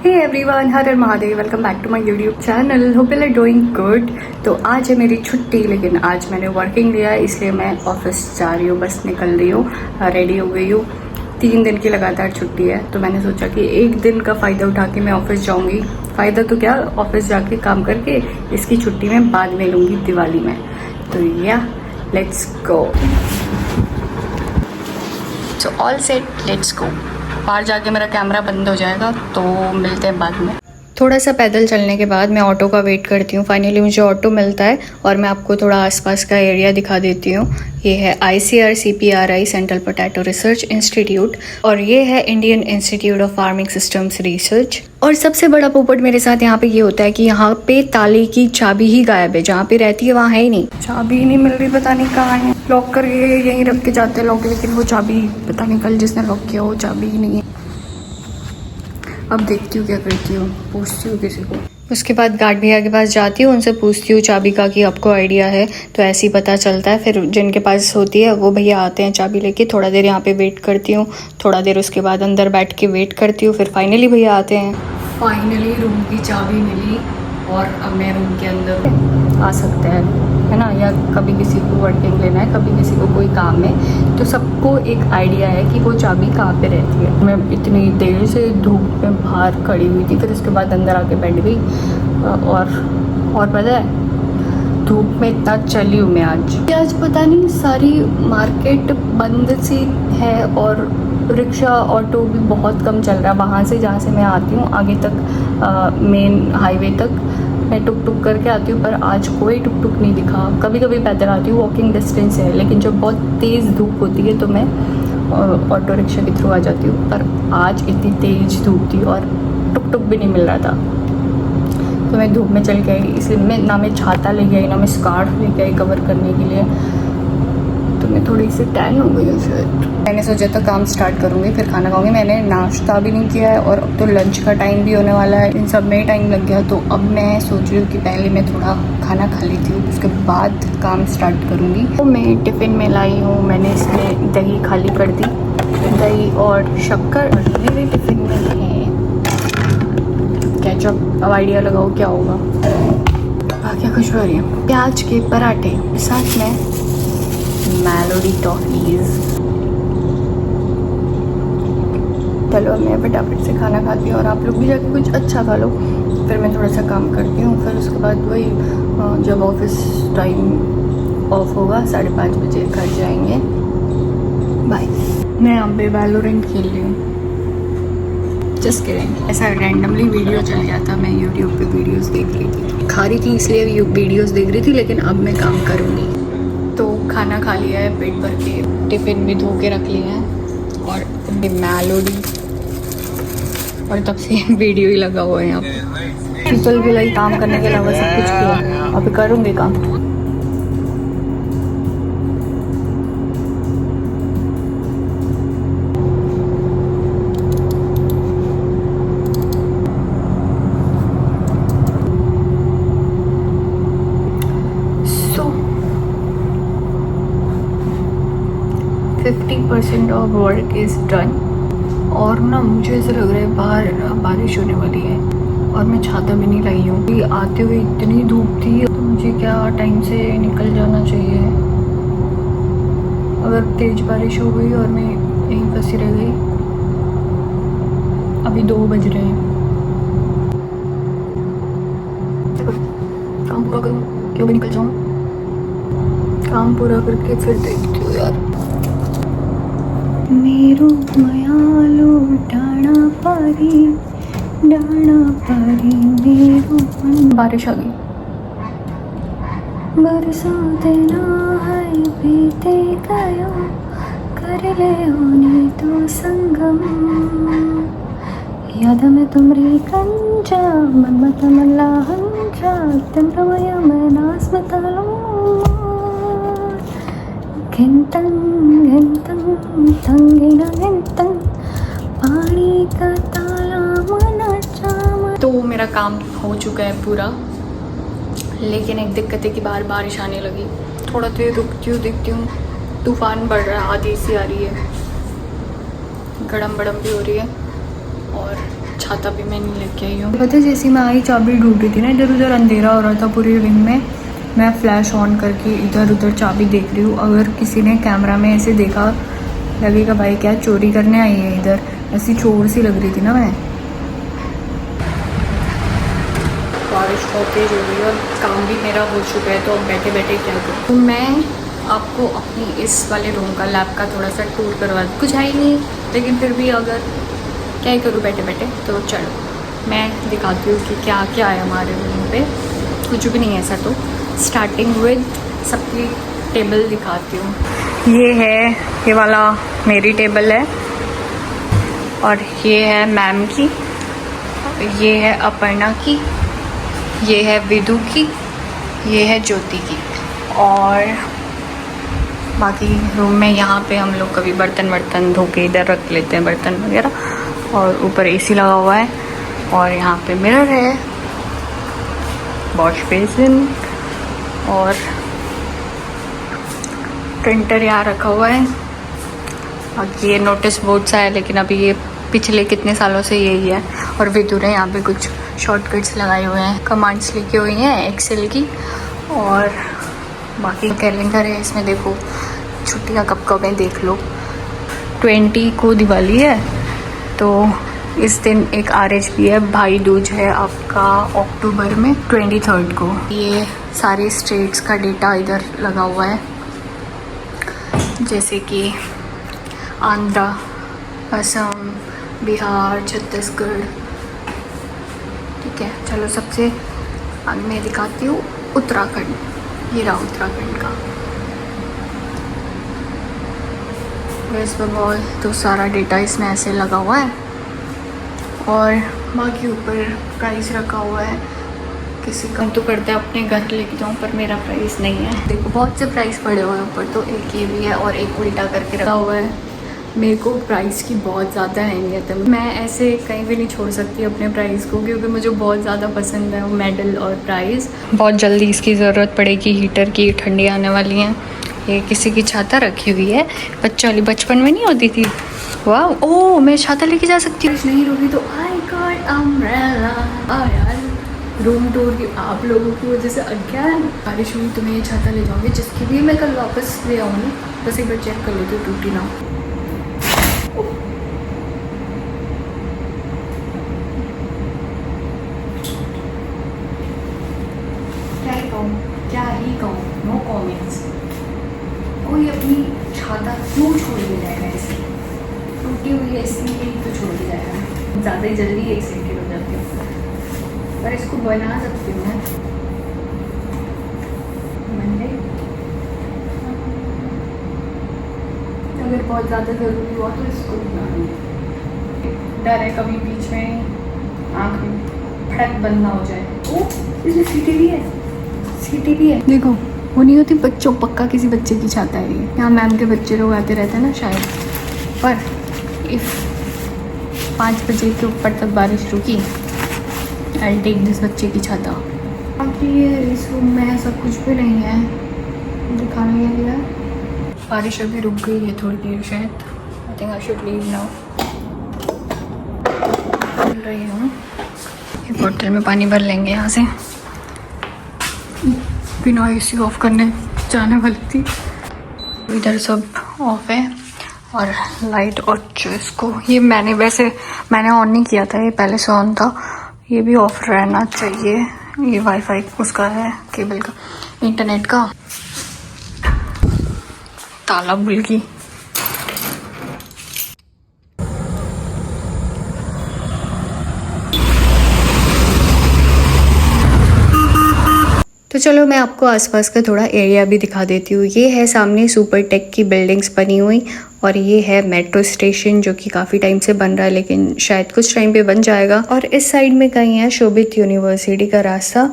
हे everyone, हर हर Mahadev. Welcome back to my YouTube channel. Hope you are doing good. तो आज है मेरी छुट्टी, लेकिन आज मैंने वर्किंग लिया है, इसलिए मैं ऑफिस जा रही हूँ। बस निकल रही हूँ, रेडी हो गई हूँ। 3 दिन की लगातार छुट्टी है, तो मैंने सोचा कि एक दिन का फ़ायदा उठा के मैं ऑफिस जाऊँगी। फ़ायदा तो क्या, ऑफिस जाके काम करके इसकी छुट्टी में बाद में लूँगी दिवाली में। तो या let's go. So all set, let's go. बाहर जाके मेरा कैमरा बंद हो जाएगा, तो मिलते हैं बाद में। थोड़ा सा पैदल चलने के बाद मैं ऑटो का वेट करती हूँ। फाइनली मुझे ऑटो मिलता है और मैं आपको थोड़ा आसपास का एरिया दिखा देती हूँ। ये है ICRCPRI, central potato research institute, और ये है Indian institute of farming systems research. और सबसे बड़ा पोपट मेरे साथ यहाँ पे ये होता है कि यहाँ पे ताले की चाबी ही गायब है। जहाँ पे रहती है वहाँ है ही नहीं, चाबी नहीं मिल रही, पता नहीं कहाँ है। लॉक करके यहीं रख के जाते हैं लोग, लेकिन वो चाबी पता नहीं कल जिसने लॉक किया वो चाबी ही नहीं है। अब देखती हूँ क्या करती हूँ, पूछती हूँ किसी को। उसके बाद गार्ड भैया के पास जाती हूँ, उनसे पूछती हूँ चाबी का कि आपको आइडिया है, तो ऐसे ही पता चलता है। फिर जिनके पास होती है वो भैया आते हैं चाबी लेके। थोड़ा देर यहाँ पे वेट करती हूँ, थोड़ा देर उसके बाद अंदर बैठ के वेट करती हूँ। फिर फाइनली भैया आते हैं। फाइनली रूम की चाबी मिली और अब मैं रूम के अंदर आ सकते हैं, है ना। या कभी किसी को वर्किंग लेना है, कभी किसी को कोई काम है, तो सबको एक आइडिया है कि वो चाबी कहाँ पे रहती है। मैं इतनी देर से धूप में बाहर खड़ी हुई थी, फिर उसके बाद अंदर आके बैठ गई। और पता है, धूप में इतना चली हूँ मैं आज पता नहीं, सारी मार्केट बंद सी है और रिक्शा ऑटो भी बहुत कम चल रहा है। वहाँ से जहाँ से मैं आती हूँ आगे तक, मेन हाईवे तक मैं टुक टुक करके आती हूँ, पर आज कोई टुक टुक नहीं दिखा। कभी कभी पैदल आती हूँ, वॉकिंग डिस्टेंस है, लेकिन जब बहुत तेज़ धूप होती है तो मैं ऑटो रिक्शा के थ्रू आ जाती हूँ। पर आज इतनी तेज़ धूप थी और टुक टुक भी नहीं मिल रहा था, तो मैं धूप में चल के आई। इसलिए मैं ना मैं छाता लेके आई, ना मैं स्कार्फ लेके आई कवर करने के लिए, तो मैं थोड़ी सी टैन हो गई हूँ शायद। मैंने सोचा था काम स्टार्ट करूँगी, फिर खाना खाऊंगी। मैंने नाश्ता भी नहीं किया है और अब तो लंच का टाइम भी होने वाला है, इन सब में टाइम लग गया। तो अब मैं सोच रही हूँ कि पहले मैं थोड़ा खाना खा लेती हूँ, उसके बाद काम स्टार्ट करूँगी। तो मैं टिफ़िन में लाई हूँ, मैंने इसमें दही खाली कर दी, दही और शक्कर। मेरे टिफ़िन में है केचप। अब आइडिया लगाओ क्या होगा। क्या खुशबू आ रही है, प्याज के पराठे, साथ में मेलोडी टॉफीज। चलो मैं फटाफट से खाना खाती हूँ और आप लोग भी जाके कुछ अच्छा खा लो। फिर मैं थोड़ा सा काम करती हूँ, फिर उसके बाद वही जब ऑफिस टाइम ऑफ होगा 5:30 बजे घर जाएंगे। बाय। मैं यहाँ पे वैलोरेंट खेल रही हूँ, जस्ट किडिंग। ऐसा रैंडमली वीडियो चल गया था, मैं यूट्यूब पे वीडियोस देख रही थी, खा रही थी इसलिए वीडियोस देख रही थी, लेकिन अब मैं काम करूँगी। तो खाना खा लिया है पेट भर के, टिफ़िन भी धो के रख लिए हैं और मेलोडी, और तब से वीडियो ही लगा हुआ है यहाँ पे। चल भी लगी, काम करने के अलावा सब कुछ किया, अभी करूँगी काम। So 50% of work is done. और ना मुझे ऐसा लग रहा है बाहर बारिश होने वाली है, और मैं छाता भी नहीं लाई हूँ। आते हुए इतनी धूप थी, तो मुझे क्या टाइम से निकल जाना चाहिए। अगर तेज बारिश हो गई और मैं यहीं फंसी रह गई। अभी 2 बज रहे हैं, काम पूरा करूँ क्यों भी निकल जाऊँ। काम पूरा करके फिर देखती हूँ यार। मेरो मायालू डाना पारी मेरो। बारिश आ गई। बरसाते ना है बीते गयो, कर ले होनी तो संगम। याद में तुमरी कंजा, मन मत मल्ला हंजा, तंत्रमय में नास बतालो। पानी का ताला मना चामा। तो मेरा काम हो चुका है पूरा, लेकिन एक दिक्कत है कि बाहर बारिश आने लगी। थोड़ा देर रुकती हूँ, देखती हूँ, तूफान बढ़ रहा है, आधी सी आ रही है, गड़म बड़म भी हो रही है और छाता भी मैं नहीं लेके आई हूँ। पता है जैसे मैं आई चाबी ढूंढ रही थी ना, इधर उधर अंधेरा हो रहा था पूरे रूम में, मैं फ्लैश ऑन करके इधर उधर चाबी देख रही हूँ। अगर किसी ने कैमरा में ऐसे देखा लगेगा भाई क्या चोरी करने आई है इधर, ऐसी चोर सी लग रही थी ना मैं। बारिश बहुत तेज हो रही है और काम भी मेरा हो चुका है, तो अब बैठे बैठे क्या करूँ। तो मैं आपको अपनी इस वाले रूम का लैब का थोड़ा सा टूर करवा दूँ। कुछ है ही नहीं, लेकिन फिर भी अगर क्या ही करूँ बैठे बैठे, तो चलो मैं दिखाती हूँ कि क्या क्या है हमारे रूम पे। कुछ भी नहीं है ऐसा। तो स्टार्टिंग विद सबकी टेबल दिखाती हूँ। ये है, ये वाला मेरी टेबल है, और ये है मैम की, ये है अपर्णा की, ये है विदु की, ये है ज्योति की। और बाकी रूम में यहाँ पे हम लोग कभी बर्तन धो के इधर रख लेते हैं बर्तन वगैरह, और ऊपर एसी लगा हुआ है, और यहाँ पे मिरर है, वॉश बेसिन, और प्रिंटर यहाँ रखा हुआ है। बाकी ये नोटिस बोर्ड सा है, लेकिन अभी ये पिछले कितने सालों से यही है। और विदु ने यहाँ पे कुछ शॉर्टकट्स लगाए हुए हैं, कमांड्स लिखी हुई हैं एक्सेल की। और बाकी कैलेंडर है, इसमें देखो छुट्टियाँ कब कब हैं देख लो। 20 को दिवाली है, तो इस दिन एक RHP है, भाई दूज है आपका अक्टूबर में 23 को। ये सारे स्टेट्स का डेटा इधर लगा हुआ है, जैसे कि आंध्रा, असम, बिहार, छत्तीसगढ़। ठीक है, चलो सबसे आगे मैं दिखाती हूँ उत्तराखंड। ये रहा उत्तराखंड का, वेस्ट बंगाल। तो सारा डेटा इसमें ऐसे लगा हुआ है, और बाकी ऊपर प्राइस रखा हुआ है। किसी का तो करता है अपने घर लेके जाऊँ, पर मेरा प्राइस नहीं है। देखो बहुत से प्राइस पड़े हुए हैं ऊपर, तो एक ये भी है और एक उल्टा करके रखा हुआ है। मेरे को प्राइस की बहुत ज़्यादा अहमियत है, मैं ऐसे कहीं भी नहीं छोड़ सकती अपने प्राइस को, क्योंकि मुझे बहुत ज़्यादा पसंद है वो मेडल और प्राइस। बहुत जल्दी इसकी ज़रूरत पड़ेगी हीटर की, ठंडी आने वाली हैं। ये किसी की छाता रखी हुई है, बच्चों वाली, बचपन में नहीं होती थी। वाह, ओह मैं छाता लेके जा सकती हूँ। नहीं रुकी तो आई गॉट अम्ब्रेला। यार रूम टूर की आप लोगों की वजह से अज्ञान बारिश हुई, तो मैं ये छाता ले जाऊँगी, जिसकी भी मैं कल वापस ले आऊँगी। बस एक बार चेक कर लेती हूँ टूटी ना। क्या ही कहूँ, नो कॉमेंट्स। कोई अपनी छाता क्यों छोड़ के जाएगा, ऐसे टूटी हुई है इसलिए तो छोड़ के जाएगा। ज़्यादा ही जल्दी एक्साइटेड हो जाती हूँ, पर इसको बना सकती हूँ मैं मंडे, अगर बहुत ज़्यादा ज़रूरी हुआ तो इसको बना लूँगी। डर है कभी बीच में आँख में फटक बंद ना हो जाए। ओह इसमें सीटी भी है, सीटी भी है। देखो वो नहीं होती बच्चों, पक्का किसी बच्चे की छाता है ये। यहाँ मैम के बच्चे लोग आते रहते हैं ना शायद, पर इफ़ 5 बजे के ऊपर तक बारिश रुकी, आई टेक दिस बच्चे की छाता। बाकी ये इस रूम में ऐसा कुछ भी नहीं है दिखाने के लिए। बारिश अभी रुक गई है थोड़ी देर शायद। I think I should leave now. चल रही हूँ, एक बोतल में पानी भर लेंगे यहाँ से। बिना AC ऑफ करने जाने वाली थी। इधर सब ऑफ है, और लाइट और जो इसको ये मैंने ऑन नहीं किया था, ये पहले से ऑन था। ये भी ऑफ रहना चाहिए। ये वाईफाई उसका है, केबल का, इंटरनेट का। ताला भूल गई। तो चलो मैं आपको आसपास का थोड़ा एरिया भी दिखा देती हूँ। ये है सामने सुपर टेक की बिल्डिंग्स बनी हुई, और ये है मेट्रो स्टेशन जो कि काफ़ी टाइम से बन रहा है, लेकिन शायद कुछ टाइम पे बन जाएगा। और इस साइड में कहीं है शोभित यूनिवर्सिटी का रास्ता,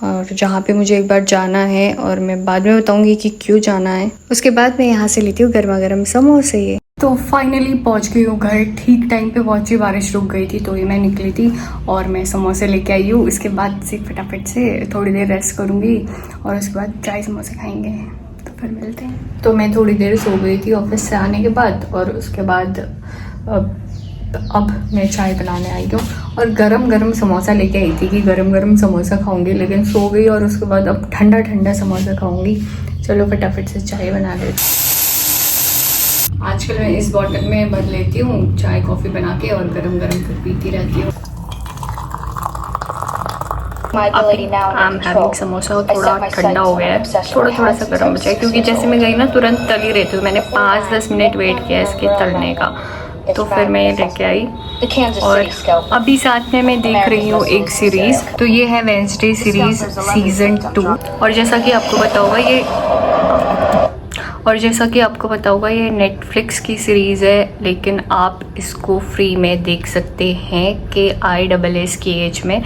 और जहाँ पे मुझे एक बार जाना है, और मैं बाद में बताऊँगी कि क्यों जाना है। उसके बाद मैं यहाँ से लेती हूँ गर्मा गर्म समोसे। ये तो फाइनली पहुँच गई हूँ घर, ठीक टाइम पे पहुँची। बारिश रुक गई थी तो ये मैं निकली थी, और मैं समोसे लेके आई हूँ। इसके बाद से फटाफट से थोड़ी देर रेस्ट करूँगी, और उसके बाद ड्राई समोसे खाएंगे, तो फिर मिलते हैं। तो मैं थोड़ी देर सो गई थी ऑफिस से आने के बाद, और उसके बाद अब मैं चाय बनाने आई हूँ और गरम गरम समोसा लेके आई थी कि गरम गरम समोसा खाऊंगी, लेकिन सो गई और उसके बाद अब ठंडा ठंडा समोसा खाऊंगी। चलो फटाफट से चाय बना लेती। आजकल मैं इस बॉटल में भर लेती हूँ चाय कॉफ़ी बना के और गरम गरम फिर पीती रहती हूँ। समोसा थोड़ा ठंडा हो गया है, थोड़ा सा गर्म बचा है क्योंकि जैसे मैं गई ना तुरंत तल ही रही थी। मैंने 5-10 मिनट वेट किया इसके तलने का, तो फिर मैं ये लेके आई। और अभी साथ में मैं देख रही हूँ एक सीरीज़, तो ये है वेंसडे सीरीज़ सीज़न 2। और जैसा कि आपको पता होगा ये नेटफ्लिक्स की सीरीज़ है, लेकिन आप इसको फ्री में देख सकते हैं KISS में।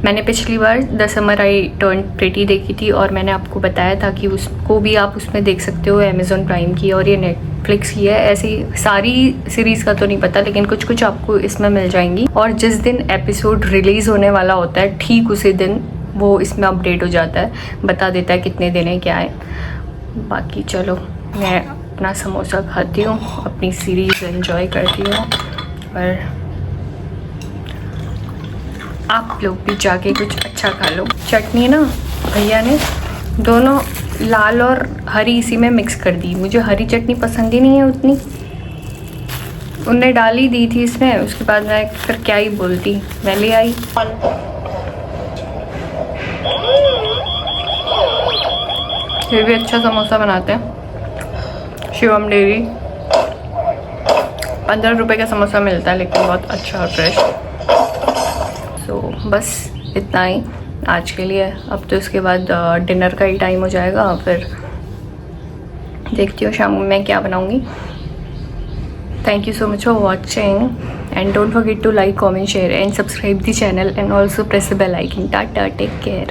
मैंने पिछली बार the summer I turned pretty देखी थी और मैंने आपको बताया था कि उसको भी आप उसमें देख सकते हो अमेज़ॉन प्राइम की, और ये नेटफ्लिक्स की है। ऐसी सारी सीरीज़ का तो नहीं पता, लेकिन कुछ कुछ आपको इसमें मिल जाएंगी। और जिस दिन एपिसोड रिलीज़ होने वाला होता है ठीक उसी दिन वो इसमें अपडेट हो जाता है, बता देता है कितने दिन है क्या है। बाकी चलो मैं अपना समोसा खाती हूँ, अपनी सीरीज़ एंजॉय करती हूँ, और आप लोग भी जाके कुछ अच्छा खा लो। चटनी ना भैया ने दोनों लाल और हरी इसी में मिक्स कर दी। मुझे हरी चटनी पसंद ही नहीं है उतनी, उनने डाली दी थी इसमें, उसके बाद मैं फिर क्या ही बोलती, मैं ले आई। फिर भी अच्छा समोसा बनाते हैं शिवम डेयरी। 15 रुपए का समोसा मिलता है, लेकिन बहुत अच्छा और फ्रेश। तो बस इतना ही आज के लिए। अब तो इसके बाद डिनर का ही टाइम हो जाएगा, फिर देखती हूँ शाम में मैं क्या बनाऊँगी। Thank you so much for watching, and don't forget to like, comment, share and subscribe the channel, and also press the bell icon. Tata, take care.